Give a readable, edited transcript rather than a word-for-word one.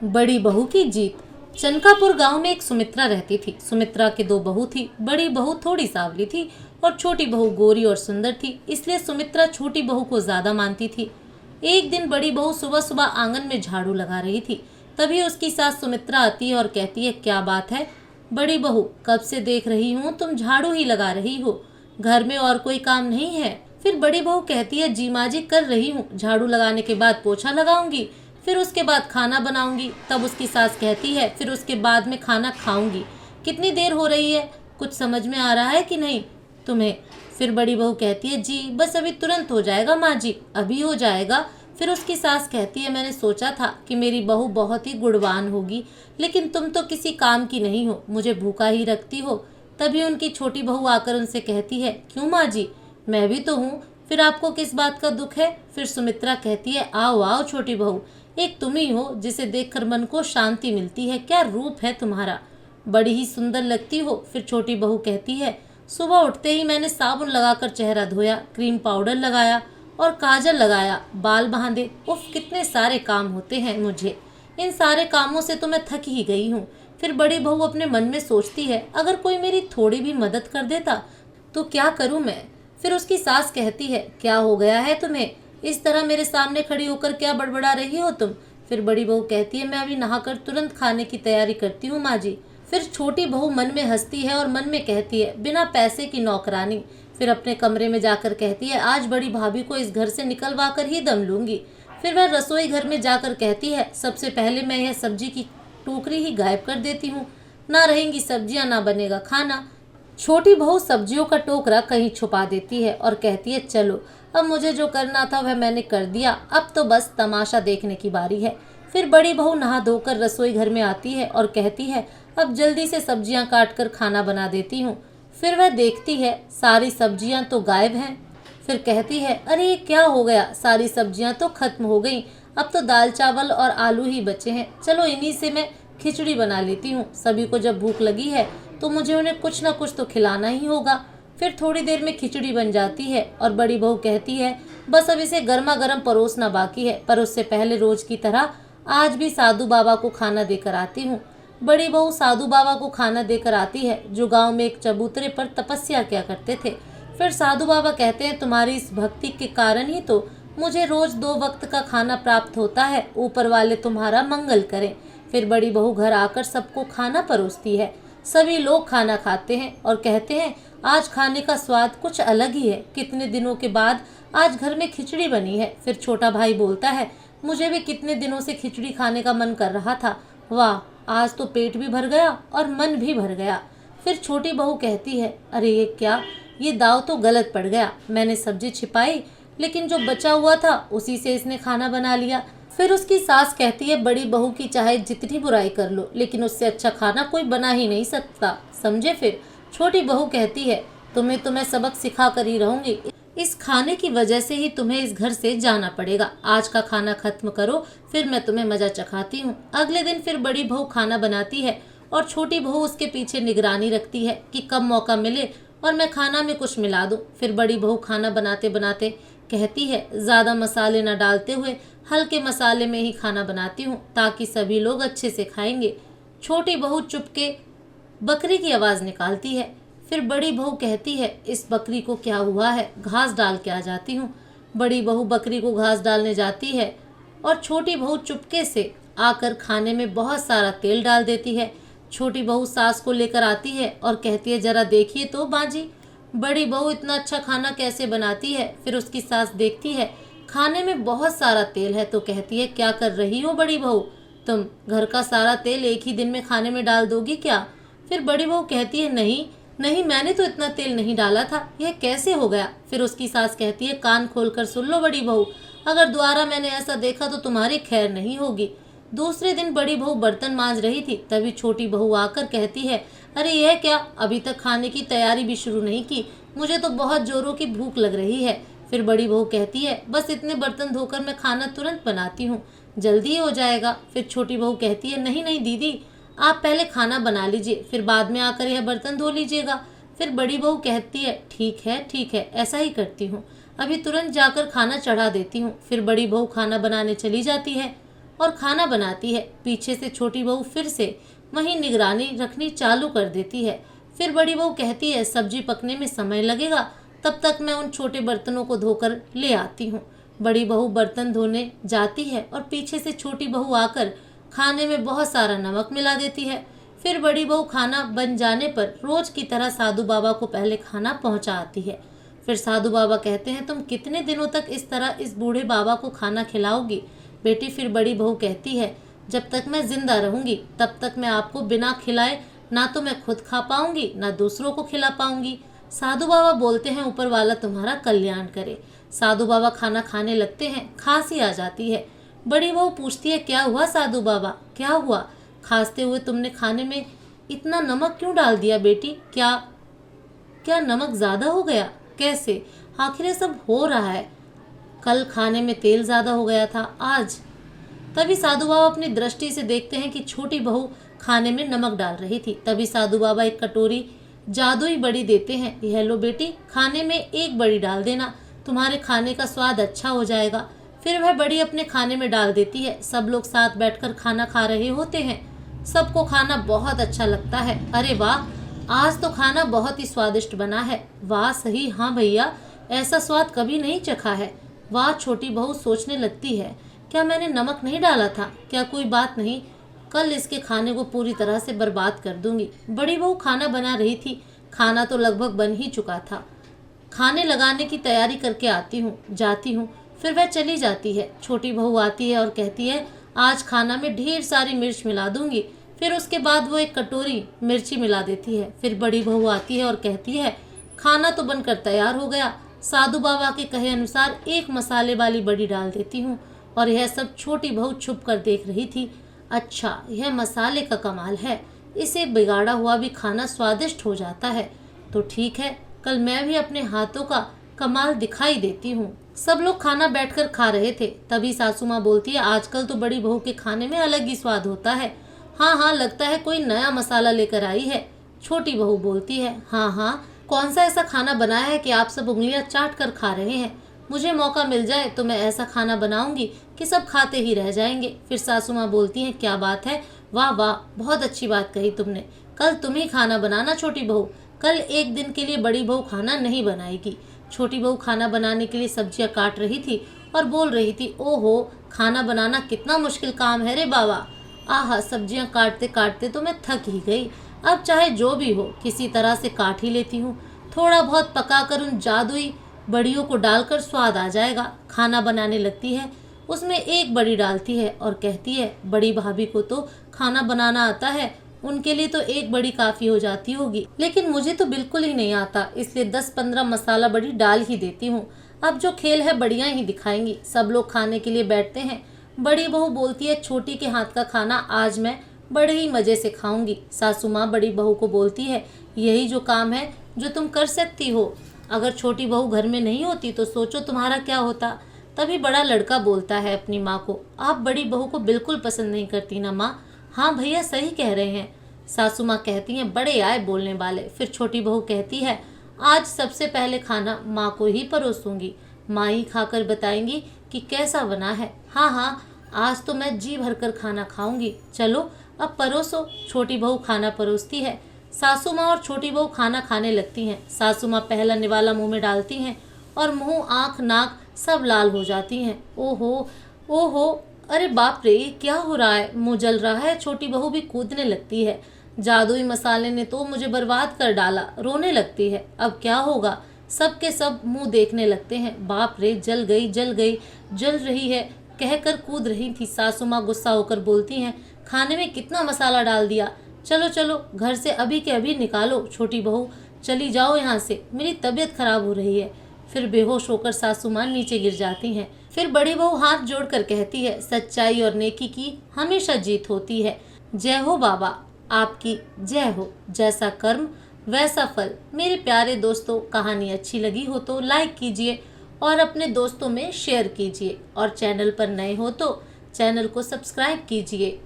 बड़ी बहू की जीत। चनकापुर गांव में एक सुमित्रा रहती थी। सुमित्रा के दो बहू थी। बड़ी बहू थोड़ी सांवली थी और छोटी बहू गोरी और सुंदर थी, इसलिए सुमित्रा छोटी बहू को ज्यादा मानती थी। एक दिन बड़ी बहू सुबह सुबह आंगन में झाड़ू लगा रही थी। तभी उसकी सास सुमित्रा आती है और कहती है, क्या बात है बड़ी बहू, कब से देख रही हूँ तुम झाड़ू ही लगा रही हो, घर में और कोई काम नहीं है? फिर बड़ी बहू कहती है, जी माँ जी कर रही हूँ, झाड़ू लगाने के बाद पोछा लगाऊंगी, फिर उसके बाद खाना बनाऊंगी। तब उसकी सास कहती है, फिर उसके बाद में खाना खाऊंगी। कितनी देर हो रही है, कुछ समझ में आ रहा है कि नहीं तुम्हें? फिर बड़ी बहू कहती है, जी बस अभी तुरंत हो जाएगा माँ जी, अभी हो जाएगा। फिर उसकी सास कहती है, मैंने सोचा था कि मेरी बहू बहुत ही गुणवान होगी, लेकिन तुम तो किसी काम की नहीं हो, मुझे भूखा ही रखती हो। तभी उनकी छोटी बहू आकर उनसे कहती है, क्यों माँ जी, मैं भी तो हूँ, फिर आपको किस बात का दुख है? फिर सुमित्रा कहती है, आओ आओ छोटी बहू, एक तुम ही हो जिसे देखकर मन को शांति मिलती है, क्या रूप है तुम्हारा, बड़ी ही सुंदर लगती हो। फिर छोटी बहू कहती है, सुबह उठते ही मैंने साबुन लगाकर चेहरा धोया, क्रीम पाउडर लगाया और काजल लगाया, बाल बांधे, उफ कितने सारे काम होते हैं मुझे, इन सारे कामों से तो मैं थक ही गई हूँ। फिर बड़ी बहू अपने मन में सोचती है, अगर कोई मेरी थोड़ी भी मदद कर देता तो क्या करूँ मैं? फिर उसकी सास कहती है, क्या हो गया है तुम्हें, इस तरह मेरे सामने खड़ी होकर क्या बड़बड़ा रही हो तुम? फिर बड़ी बहू कहती है, मैं अभी नहाकर तुरंत खाने की तैयारी करती हूँ माँ जी। फिर छोटी बहू मन में हंसती है और मन में कहती है, बिना पैसे की नौकरानी। फिर अपने कमरे में जाकर कहती है, आज बड़ी भाभी को इस घर से निकलवा कर ही दम लूंगी। फिर वह रसोई घर में जाकर कहती है, सबसे पहले मैं यह सब्जी की टोकरी ही गायब कर देती हूँ, ना रहेंगी सब्जियाँ ना बनेगा खाना। छोटी बहू सब्जियों का टोकरा कहीं छुपा देती है और कहती है, चलो अब मुझे जो करना था वह मैंने कर दिया, अब तो बस तमाशा देखने की बारी है। फिर बड़ी बहू नहा धोकर रसोई घर में आती है और कहती है, अब जल्दी से सब्जियां काट कर खाना बना देती हूँ। फिर वह देखती है सारी सब्जियां तो गायब हैं। फिर कहती है, अरे ये क्या हो गया, सारी सब्जियां तो खत्म हो गई, अब तो दाल चावल और आलू ही बचे हैं, चलो इन्हीं से मैं खिचड़ी बना लेती हूँ, सभी को जब भूख लगी है तो मुझे उन्हें कुछ ना कुछ तो खिलाना ही होगा। फिर थोड़ी देर में खिचड़ी बन जाती है और बड़ी बहू कहती है, बस अब इसे गर्मा गर्म परोसना बाकी है, पर उससे पहले रोज की तरह आज भी साधु बाबा को खाना देकर आती हूँ। बड़ी बहू साधु बाबा को खाना देकर आती है, जो गांव में एक चबूतरे पर तपस्या किया करते थे। फिर साधु बाबा कहते हैं, तुम्हारी इस भक्ति के कारण ही तो मुझे रोज 2 वक्त का खाना प्राप्त होता है, ऊपर वाले तुम्हारा मंगल करें। फिर बड़ी बहू घर आकर सबको खाना परोसती है। सभी लोग खाना खाते हैं और कहते हैं, आज खाने का स्वाद कुछ अलग ही है, कितने दिनों के बाद आज घर में खिचड़ी बनी है। फिर छोटा भाई बोलता है, मुझे भी कितने दिनों से खिचड़ी खाने का मन कर रहा था, वाह आज तो पेट भी भर गया और मन भी भर गया। फिर छोटी बहू कहती है, अरे ये क्या, ये दाव तो गलत पड़ गया, मैंने सब्जी छिपाई लेकिन जो बचा हुआ था उसी से इसने खाना बना लिया। फिर उसकी सास कहती है, बड़ी बहू की चाहे जितनी बुराई कर लो, लेकिन उससे अच्छा खाना कोई बना ही नहीं सकता, समझे? फिर छोटी बहू कहती है, तुम्हें तो मैं सबक सिखा कर ही रहूंगी, इस खाने की वजह से ही तुम्हें इस घर से जाना पड़ेगा, आज का खाना खत्म करो, फिर मैं तुम्हें मजा चखाती हूँ। अगले दिन फिर बड़ी बहू खाना बनाती है और छोटी बहू उसके पीछे निगरानी रखती है कि कब मौका मिले और मैं खाना में कुछ मिला दूं। फिर बड़ी बहू खाना बनाते बनाते कहती है, ज़्यादा मसाले न डालते हुए हल्के मसाले में ही खाना बनाती हूँ, ताकि सभी लोग अच्छे से खाएंगे। छोटी बहू चुपके बकरी की आवाज़ निकालती है। फिर बड़ी बहू कहती है, इस बकरी को क्या हुआ है, घास डाल के आ जाती हूँ। बड़ी बहू बकरी को घास डालने जाती है और छोटी बहू चुपके से आकर खाने में बहुत सारा तेल डाल देती है। छोटी बहू सास को लेकर आती है और कहती है, जरा देखिए तो बाजी, बड़ी बहू इतना अच्छा खाना कैसे बनाती है। फिर उसकी सास देखती है खाने में बहुत सारा तेल है तो कहती है, क्या कर रही हो बड़ी बहू, तुम घर का सारा तेल एक ही दिन में खाने में डाल दोगी क्या? फिर बड़ी बहू कहती है, नहीं नहीं, मैंने तो इतना तेल नहीं डाला था, यह कैसे हो गया? फिर उसकी सास कहती है, कान खोलकर सुन लो बड़ी बहू, अगर दोबारा मैंने ऐसा देखा तो तुम्हारी खैर नहीं होगी। दूसरे दिन बड़ी बहू बर्तन मांज रही थी, तभी छोटी बहू आकर कहती है, अरे यह क्या, अभी तक खाने की तैयारी भी शुरू नहीं की, मुझे तो बहुत जोरों की भूख लग रही है। फिर बड़ी बहू कहती है, बस इतने बर्तन धोकर मैं खाना तुरंत बनाती हूँ, जल्दी हो जाएगा। फिर छोटी बहू कहती है, नहीं नहीं दीदी, आप पहले खाना बना लीजिए, फिर बाद में आकर यह बर्तन धो लीजिएगा। फिर बड़ी बहू कहती है, ठीक है, ऐसा ही करती हूँ, अभी तुरंत जाकर खाना चढ़ा देती हूँ। फिर बड़ी बहू खाना बनाने चली जाती है। और खाना बनाती है। पीछे से छोटी बहू फिर से वहीं निगरानी रखनी चालू कर देती है। फिर बड़ी बहू कहती है सब्जी पकने में समय लगेगा, तब तक मैं उन छोटे बर्तनों को धोकर ले आती हूँ। बड़ी बहू बर्तन धोने जाती है और पीछे से छोटी बहू आकर खाने में बहुत सारा नमक मिला देती है। फिर बड़ी बहू खाना बन जाने पर रोज की तरह साधु बाबा को पहले खाना पहुंचा आती है। फिर साधु बाबा कहते हैं तुम कितने दिनों तक इस तरह इस बूढ़े बाबा को खाना खिलाओगी बेटी? फिर बड़ी बहू कहती है जब तक मैं जिंदा रहूंगी तब तक मैं आपको बिना खिलाए ना तो मैं खुद खा पाऊंगी ना दूसरों को खिला पाऊंगी। साधु बाबा बोलते हैं ऊपर वाला तुम्हारा कल्याण करे। साधु बाबा खाना खाने लगते हैं। खांसी आ जाती है। बड़ी बहू पूछती है क्या हुआ साधु बाबा, क्या हुआ? खांसते हुए तुमने खाने में इतना नमक क्यों डाल दिया बेटी? क्या क्या नमक ज्यादा हो गया? कैसे? आखिर ये सब हो रहा है। कल खाने में तेल ज्यादा हो गया था, आज। तभी साधु बाबा अपनी दृष्टि से देखते हैं कि छोटी बहू खाने में नमक डाल रही थी। तभी साधु बाबा एक कटोरी जादुई बड़ी देते हैं। यह लो बेटी, खाने में एक बड़ी डाल देना, तुम्हारे खाने का स्वाद अच्छा हो जाएगा। फिर वह बड़ी अपने खाने में डाल देती है। सब लोग साथ बैठकर खाना खा रहे होते हैं। सबको खाना बहुत अच्छा लगता है। अरे वाह, आज तो खाना बहुत ही स्वादिष्ट बना है। वाह सही, हाँ भैया, ऐसा स्वाद कभी नहीं चखा है। वाह, छोटी बहू सोचने लगती है क्या मैंने नमक नहीं डाला था? क्या कोई बात नहीं, कल इसके खाने को पूरी तरह से बर्बाद कर दूंगी। बड़ी बहू खाना बना रही थी। खाना तो लगभग बन ही चुका था। खाने लगाने की तैयारी करके जाती हूँ। फिर वह चली जाती है। छोटी बहू आती है और कहती है आज खाना में ढेर सारी मिर्च मिला दूंगी। फिर उसके बाद वो एक कटोरी मिर्ची मिला देती है। फिर बड़ी बहू आती है और कहती है खाना तो बनकर तैयार हो गया। साधु बाबा के कहे अनुसार एक मसाले वाली बड़ी डाल देती हूँ। और यह सब छोटी बहू छुप कर देख रही थी। अच्छा, यह मसाले का कमाल है, इसे बिगाड़ा हुआ भी खाना स्वादिष्ट हो जाता है। तो ठीक है, कल मैं भी अपने हाथों का कमाल दिखाई देती हूँ। सब लोग खाना बैठकर खा रहे थे। तभी सासू माँ बोलती है आजकल तो बड़ी बहू के खाने में अलग ही स्वाद होता है। हाँ हाँ, लगता है कोई नया मसाला लेकर आई है। छोटी बहू बोलती है हाँ हाँ, कौन सा ऐसा खाना बनाया है कि आप सब उंगलियां चाट कर खा रहे हैं? मुझे मौका मिल जाए तो मैं ऐसा खाना बनाऊंगी कि सब खाते ही रह जाएंगे। फिर सासू माँ बोलती हैं क्या बात है, वाह वाह, बहुत अच्छी बात कही तुमने। कल तुम ही खाना बनाना छोटी बहू। कल एक दिन के लिए बड़ी बहू खाना नहीं बनाएगी। छोटी बहू खाना बनाने के लिए सब्जियां काट रही थी और बोल रही थी ओहो, खाना बनाना कितना मुश्किल काम है रे बाबा। आहा, सब्जियां काटते काटते तो मैं थक ही गई। अब चाहे जो भी हो किसी तरह से काट ही लेती हूँ। थोड़ा बहुत पकाकर उन जादुई बड़ियों को डालकर स्वाद आ जाएगा। खाना बनाने लगती है, उसमें एक बड़ी डालती है और कहती है बड़ी भाभी को तो खाना बनाना आता है, उनके लिए तो एक बड़ी काफी हो जाती होगी, लेकिन मुझे तो बिल्कुल ही नहीं आता, इसलिए 10-15 मसाला बड़ी डाल ही देती हूँ। अब जो खेल है बढ़िया ही दिखाएंगी। सब लोग खाने के लिए बैठते हैं। बड़ी बहू बोलती है छोटी के हाथ का खाना आज मैं बड़े ही मजे से खाऊंगी। सासू माँ बड़ी बहू को बोलती है यही जो काम है जो तुम कर सकती हो। अगर छोटी बहू घर में नहीं होती तो सोचो तुम्हारा क्या होता। तभी बड़ा लड़का बोलता है अपनी माँ को आप बड़ी बहू को बिल्कुल पसंद नहीं करती ना माँ? हाँ भैया, सही कह रहे हैं। सासू माँ कहती हैं बड़े आए बोलने वाले। फिर छोटी बहू कहती है आज सबसे पहले खाना माँ को ही परोसूंगी, माँ ही खाकर बताएंगी कि कैसा बना है। हाँ हाँ, आज तो मैं जी भरकर खाना खाऊंगी। चलो अब परोसो। छोटी बहू खाना परोसती है। सासू माँ और छोटी बहू खाना खाने लगती हैं। सासू माँ पहला निवाला मुंह में डालती हैं और मुंह, आँख, नाक सब लाल हो जाती हैं। ओहो ओहो, अरे बाप रे, क्या हो रहा है? मुंह जल रहा है। छोटी बहू भी कूदने लगती है। जादुई मसाले ने तो मुझे बर्बाद कर डाला, रोने लगती है। अब क्या होगा? सब के सब मुंह देखने लगते हैं। बाप रे, जल गई जल गई, जल रही है कहकर कूद रही थी। सासू माँ गुस्सा होकर बोलती हैं खाने में कितना मसाला डाल दिया, चलो चलो घर से अभी के अभी निकालो। छोटी बहू चली जाओ यहाँ से, मेरी तबीयत खराब हो रही है। फिर बेहोश होकर सासू माँ नीचे गिर जाती हैं। फिर बड़ी बहू हाथ जोड़कर कहती है सच्चाई और नेकी की हमेशा जीत होती है। जय हो बाबा, आपकी जय हो। जैसा कर्म वैसा फल। मेरे प्यारे दोस्तों, कहानी अच्छी लगी हो तो लाइक कीजिए और अपने दोस्तों में शेयर कीजिए और चैनल पर नए हो तो चैनल को सब्सक्राइब कीजिए।